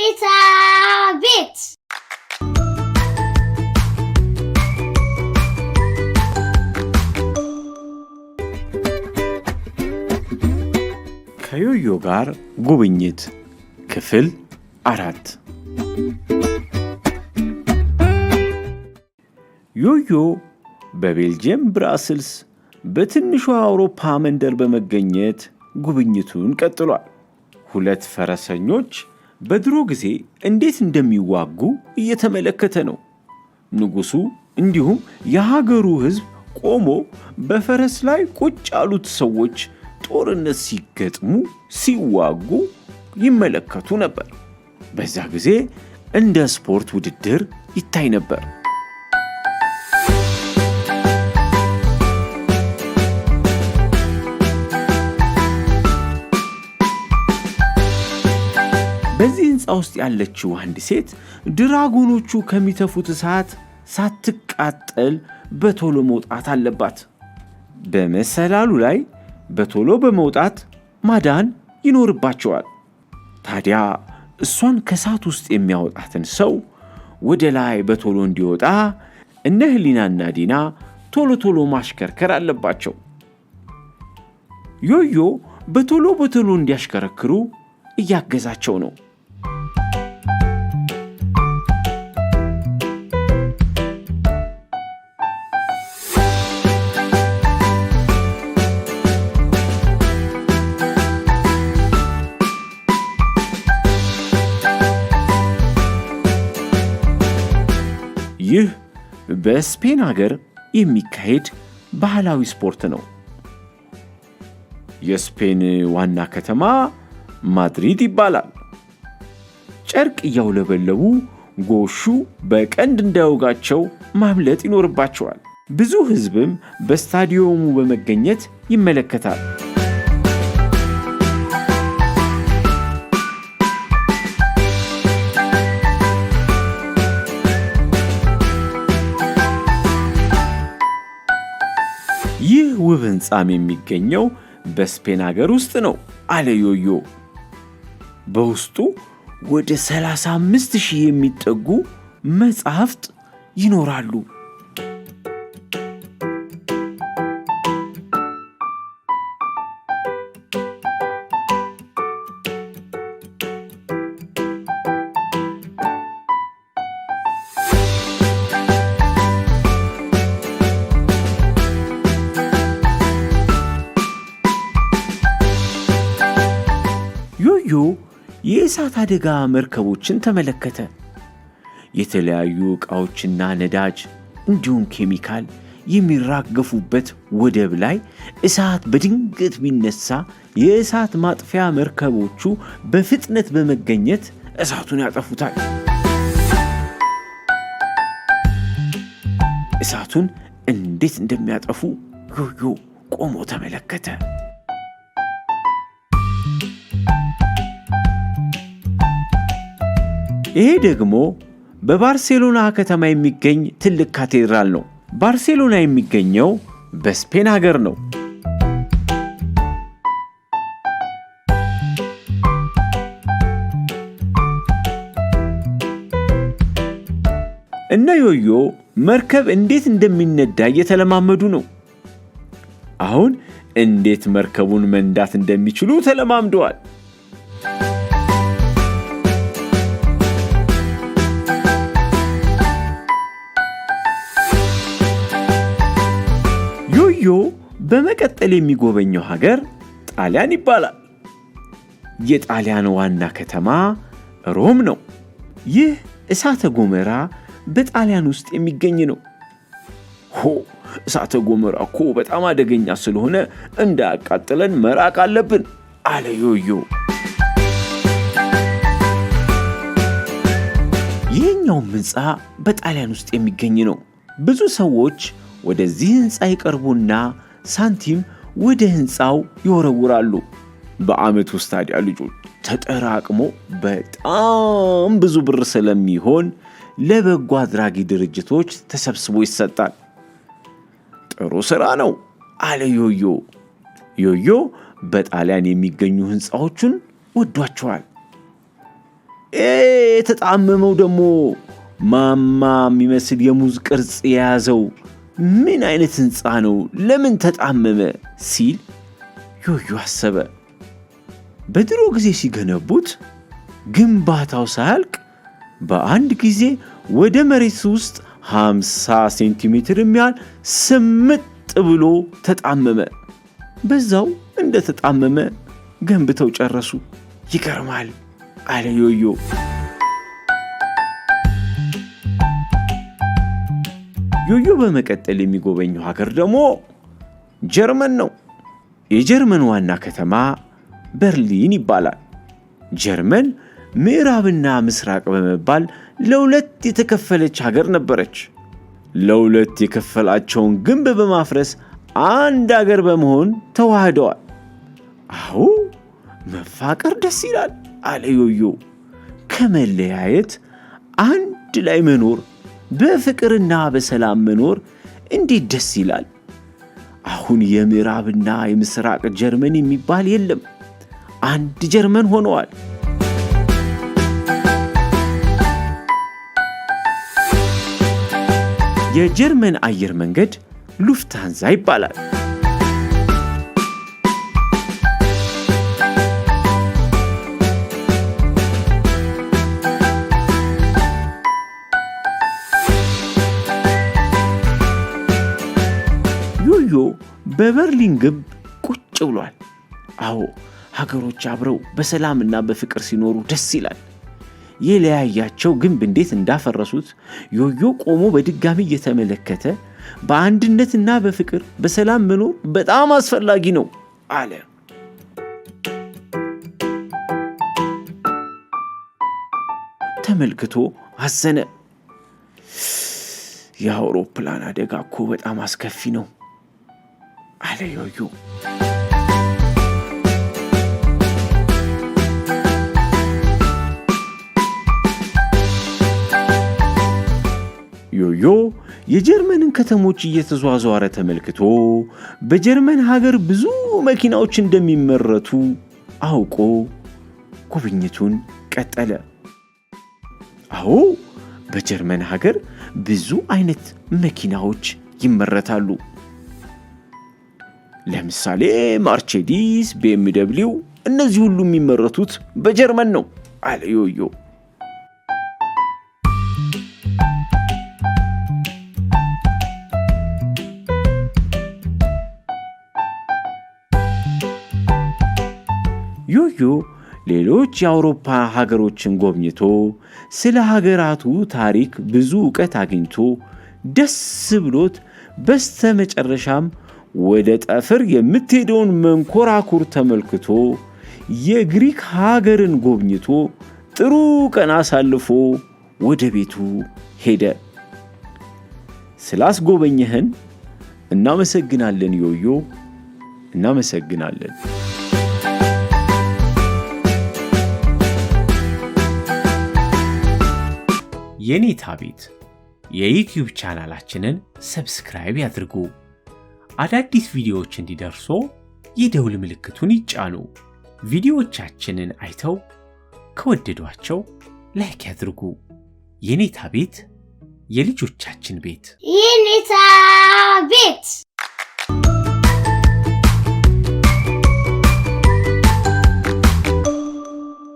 የኔታ ቤት ከዮዮ ጋር ጉብኝት ክፍል 4 ዮዮ በቤልጅየም ብራስልስ በትንሿ አውሮፓ መንደር በመገኘት ጉብኝቱን ቀጥሏል። ሁለት ፈረሰኞች በድሮ ጊዜ እንዴት እንደሚዋጉ እየተመለከተ ነው። ንጉሱ እንዲሁም የሀገሩ ሕዝብ ቆሞ በፈረስ ላይ ቁጭ ያሉት ሰዎች ጦርነት ሲገጥሙ ሲዋጉ ይመለከቱ ነበር። በዛ ጊዜ እንደ ስፖርት ውድድር ይታይ ነበር። በዚህ ህንፃ ውስጥ ያለችው አንድ ሴት ድራጎኖቹ ከሚተፉት እሳት ሳትቃጠል በቶሎ መውጣት አለባት። በመሰላሉ ላይ በቶሎ በመውጣት ማዳን ይኖርባቸዋል። ታዲያ እሷን ከእሳት ውስጥ የሚያወጣትን ሰው ወደ ላይ በቶሎ እንዲወጣ እነ ህሊናና ዲና ቶሎ ማሽከርከር አለባቸው። ዮዮ በቶሎ እንዲያሽከረክሩ እያገዛቸው ነው። ይህ በስፔን ሀገር የሚካሄድ ባህላዊ ስፖርት ነው። የስፔን ዋና ከተማ ማድሪድ ይባላል። ጨርቅ እያውለበለቡ ጎሹ በቀንድ እንዳይወጋቸው ማምለጥ ይኖርባቸዋል። ብዙ ህዝብም በስታዲየሙ በመገኘት ይመለከታል። ይህ ውብ ህንፃም የሚገኘው በስፔን ሀገር ውስጥ ነው አለ ዮዮ። በውስጡ ወደ 35,000 የሚጠጉ መጻሕፍት ይኖራሉ። ዮዮ የእሳት አደጋ መርከቦችን ተመለከተ። የተለያዩ ዕቃዎችና ነዳጅ እንዲሁም ኬሚካል የሚራገፉበት ወደብ ላይ እሳት በድንገት ቢነሳ የእሳት ማጥፊያ መርከቦቹ በፍጥነት በመገኘት እሳቱን ያጠፉታል። እሳቱን እንዴት እንደሚያጠፉ ዮዮ ቆሞ ተመለከተ። ይሄ ደግሞ በባርሴሎና ከተማ የሚገኝ ትልቅ ካቴድራል ነው። ባርሴሎና የሚገኘው በስፔን ሀገር ነው። እነ ዮዮ መርከብ እንዴት እንደሚነዳ እየተለማመዱ ነው። አሁን እንዴት መርከቡን መንዳት እንደሚችሉ ተለማምደዋል። ዮዮ በመቀጠል የሚጎበኘው ሀገር ጣሊያን ይባላል። የጣሊያን ዋና ከተማ ሮም ነው። ይህ እሳተ ጎመራ በጣሊያን ውስጥ የሚገኝ ነው። እሳተ ጎመራ እኮ በጣም አደገኛ ስለሆነ እንዳያቃጥለን መራቅ አለብን አለ ዮዮ። ይህኛው ህንፃ በጣሊያን ውስጥ የሚገኝ ነው። ብዙ ሰዎች ወደዚህ ህንፃ ይቀርቡና ሳንቲም ወደ ህንፃው ይወረውራሉ። በአመት ውስጥ ታዲያ ልጆች ተጠራቅሞ በጣም ብዙ ብር ስለሚሆን ለበጎ አድራጊ ድርጅቶች ተሰብስቦ ይሰጣል። ጥሩ ስራ ነው አለ ዮዮ። ዮዮ በጣሊያን የሚገኙ ህንፃዎችን ወዷቸዋል። የተጣመመው ደግሞ ማማ የሚመስል የሙዝ ቅርጽ የያዘው ምን አይነት ህንጻ ነው? ለምን ተጣመመ? ሲል ዮዮ አሰበ። በድሮ ጊዜ ሲገነቡት ግንባታው ሳያልቅ በአንድ ጊዜ ወደ መሬት ውስጥ 50 ሴንቲሜትር የሚያህል ስምጥ ብሎ ተጣመመ። በዛው እንደተጣመመ ገንብተው ጨረሱ። ይገርማል አለ ዮዮ። ዮዮ በመቀጠል የሚጎበኘው ሀገር ደግሞ ጀርመን ነው። የጀርመን ዋና ከተማ በርሊን ይባላል። ጀርመን ምዕራብና ምስራቅ በመባል ለሁለት የተከፈለች ሀገር ነበረች። ለሁለት የከፈላቸውን ግንብ በማፍረስ አንድ ሀገር በመሆን ተዋህደዋል። አዎ መፋቀር ደስ ይላል አለ ዮዮ። ከመለያየት አንድ ላይ መኖር፣ በፍቅርና በሰላም መኖር እንዴት ደስ ይላል። አሁን የምዕራብና የምስራቅ ጀርመን የሚባል የለም፣ አንድ ጀርመን ሆነዋል። የጀርመን አየር መንገድ ሉፍታንዛ ይባላል። ዮዮ በበርሊን ግንብ ቁጭ ብሏል። አዎ ሀገሮች አብረው በሰላምና በፍቅር ሲኖሩ ደስ ይላል። የለያያቸው ግንብ እንዴት እንዳፈረሱት ዮዮ ቆሞ በድጋሚ እየተመለከተ በአንድነትና በፍቅር በሰላም መኖር በጣም አስፈላጊ ነው አለ። ተመልክቶ አዘነ። የአውሮፕላን አደጋ እኮ በጣም አስከፊ ነው አለ ዮዮ። ዮዮ የጀርመንን ከተሞች እየተዟዟረ ተመልክቶ በጀርመን ሀገር ብዙ መኪናዎች እንደሚመረቱ አውቆ ጉብኝቱን ቀጠለ። አዎ በጀርመን ሀገር ብዙ አይነት መኪናዎች ይመረታሉ። ለምሳሌ ማርቼዲስ፣ BMW፣ እነዚህ ሁሉ የሚመረቱት በጀርመን ነው አለ ዮዮ። ዮዮ ሌሎች የአውሮፓ ሀገሮችን ጎብኝቶ ስለ ሀገራቱ ታሪክ ብዙ ዕውቀት አግኝቶ ደስ ብሎት በስተመጨረሻም ወደ ጠፈር የምትሄደውን መንኮራኩር ተመልክቶ የግሪክ ሀገርን ጎብኝቶ ጥሩ ቀን አሳልፎ ወደ ቤቱ ሄደ። ስላስጎበኘህን እናመሰግናለን ዮዮ፣ እናመሰግናለን። የኔታ ቤት የዩቲዩብ ቻናላችንን ሰብስክራይብ ያድርጉ። አዳዲስ ቪዲዮዎች እንዲደርሱ የደውል ምልክቱን ይጫኑ። ቪዲዮዎቻችንን አይተው ከወደዷቸው ላይክ ያድርጉ። የኔታ ቤት የልጆቻችን ቤት። የኔታ ቤት